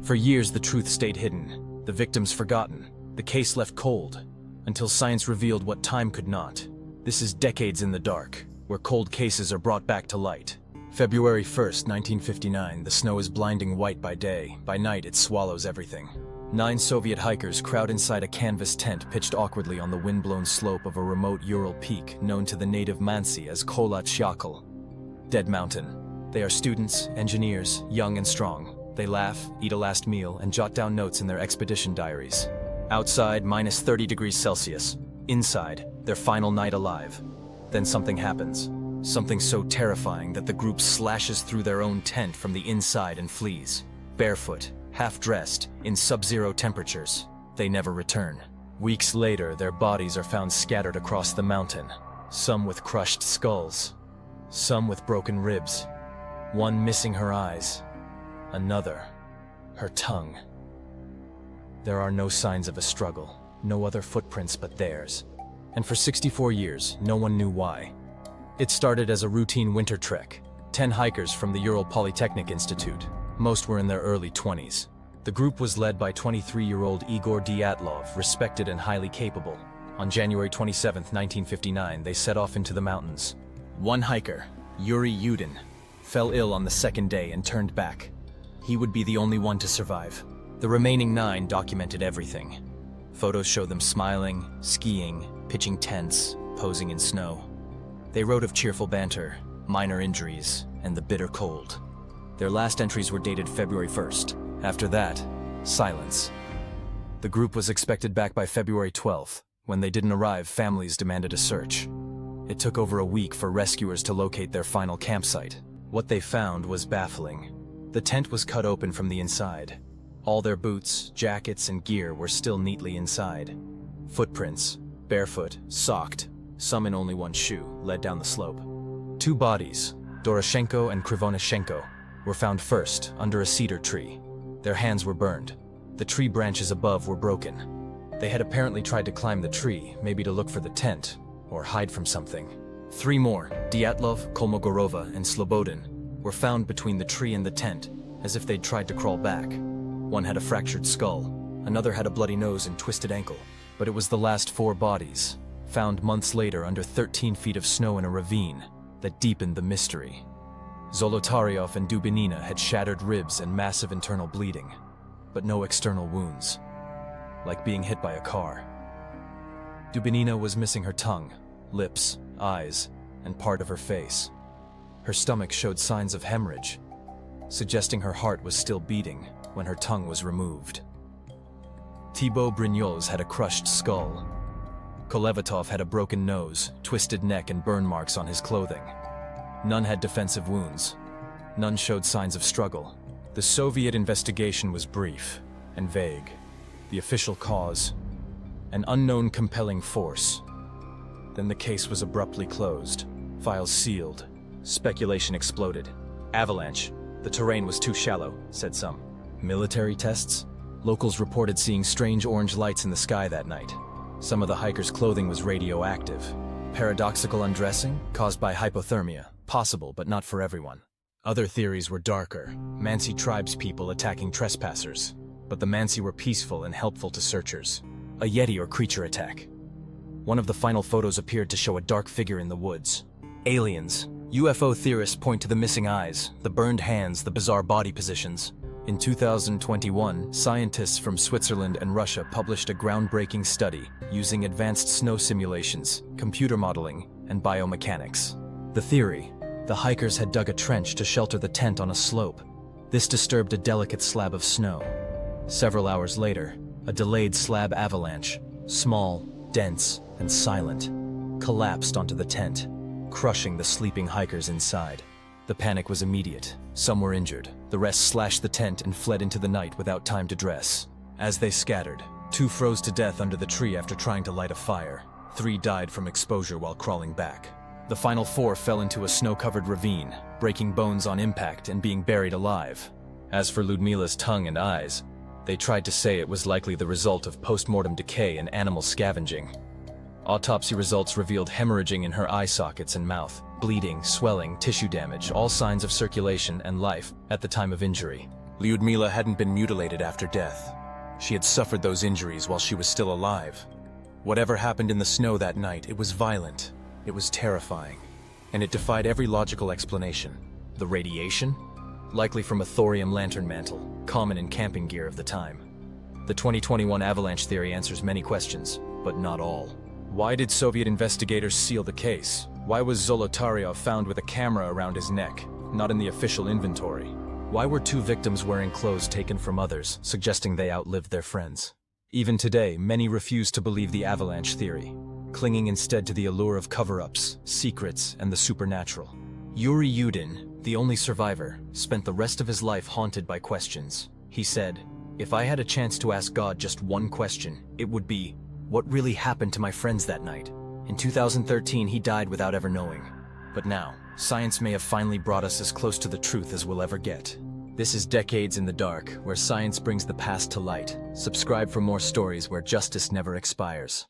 For years, the truth stayed hidden, the victims forgotten, the case left cold, until science revealed what time could not. This is decades in the dark, where cold cases are brought back to light. February 1st, 1959, the snow is blinding white by day. By night, it swallows everything. 9 Soviet hikers crowd inside a canvas tent pitched awkwardly on the wind-blown slope of a remote Ural peak known to the native Mansi as Kolat Dead Mountain. They are students, engineers, young and strong. They laugh, eat a last meal, and jot down notes in their expedition diaries. Outside, minus 30 degrees Celsius. Inside, their final night alive. Then something happens. Something so terrifying that the group slashes through their own tent from the inside and flees. Barefoot, half-dressed, in sub-zero temperatures. They never return. Weeks later, their bodies are found scattered across the mountain. Some with crushed skulls. Some with broken ribs. One missing her eyes. Another, her tongue. There are no signs of a struggle, no other footprints but theirs. And for 64 years, no one knew why. It started as a routine winter trek. 10 hikers from the Ural Polytechnic Institute. Most were in their early 20s. The group was led by 23-year-old Igor Dyatlov, respected and highly capable. On January 27, 1959, they set off into the mountains. One hiker, Yuri Yudin, fell ill on the second day and turned back. He would be the only one to survive. The remaining 9 documented everything. Photos show them smiling, skiing, pitching tents, posing in snow. They wrote of cheerful banter, minor injuries, and the bitter cold. Their last entries were dated February 1st. After that, silence. The group was expected back by February 12th. When they didn't arrive, families demanded a search. It took over a week for rescuers to locate their final campsite. What they found was baffling. The tent was cut open from the inside. All their boots, jackets, and gear were still neatly inside. Footprints, barefoot, socked, some in only one shoe, led down the slope. 2 bodies, Doroshenko and Krivonashenko, were found first under a cedar tree. Their hands were burned. The tree branches above were broken. They had apparently tried to climb the tree, maybe to look for the tent, or hide from something. 3 more, Dyatlov, Kolmogorova, and Slobodin, were found between the tree and the tent, as if they'd tried to crawl back. One had a fractured skull, another had a bloody nose and twisted ankle. But it was the last 4 bodies, found months later under 13 feet of snow in a ravine, that deepened the mystery. Zolotaryov and Dubinina had shattered ribs and massive internal bleeding, but no external wounds, like being hit by a car. Dubinina was missing her tongue, lips, eyes, and part of her face. Her stomach showed signs of hemorrhage, suggesting her heart was still beating when her tongue was removed. Thibaut Brignoles had a crushed skull. Kolevatov had a broken nose, twisted neck, and burn marks on his clothing. None had defensive wounds. None showed signs of struggle. The Soviet investigation was brief and vague. The official cause, an unknown compelling force. Then the case was abruptly closed, files sealed. Speculation exploded. Avalanche. The terrain was too shallow, said some. Military tests? Locals reported seeing strange orange lights in the sky that night. Some of the hikers' clothing was radioactive. Paradoxical undressing, caused by hypothermia. Possible, but not for everyone. Other theories were darker. Mansi tribespeople attacking trespassers. But the Mansi were peaceful and helpful to searchers. A Yeti or creature attack. One of the final photos appeared to show a dark figure in the woods. Aliens. UFO theorists point to the missing eyes, the burned hands, the bizarre body positions. In 2021, scientists from Switzerland and Russia published a groundbreaking study using advanced snow simulations, computer modeling, and biomechanics. The theory: the hikers had dug a trench to shelter the tent on a slope. This disturbed a delicate slab of snow. Several hours later, a delayed slab avalanche, small, dense, and silent, collapsed onto the tent, crushing the sleeping hikers inside. The panic was immediate. Some were injured. The rest slashed the tent and fled into the night without time to dress. As they scattered, 2 froze to death under the tree after trying to light a fire. 3 died from exposure while crawling back. The final 4 fell into a snow-covered ravine, breaking bones on impact and being buried alive. As for Ludmila's tongue and eyes, they tried to say it was likely the result of post-mortem decay and animal scavenging. Autopsy results revealed hemorrhaging in her eye sockets and mouth, bleeding, swelling, tissue damage, all signs of circulation and life at the time of injury. Lyudmila hadn't been mutilated after death. She had suffered those injuries while she was still alive. Whatever happened in the snow that night, it was violent, it was terrifying, and it defied every logical explanation. The radiation? Likely from a thorium lantern mantle, common in camping gear of the time. The 2021 avalanche theory answers many questions, but not all. Why did Soviet investigators seal the case? Why was Zolotaryov found with a camera around his neck, not in the official inventory? Why were two victims wearing clothes taken from others, suggesting they outlived their friends? Even today, many refuse to believe the avalanche theory, clinging instead to the allure of cover-ups, secrets, and the supernatural. Yuri Yudin, the only survivor, spent the rest of his life haunted by questions. He said, "If I had a chance to ask God just one question, it would be, what really happened to my friends that night?" In 2013, he died without ever knowing. But now, science may have finally brought us as close to the truth as we'll ever get. This is Decades in the Dark, where science brings the past to light. Subscribe for more stories where justice never expires.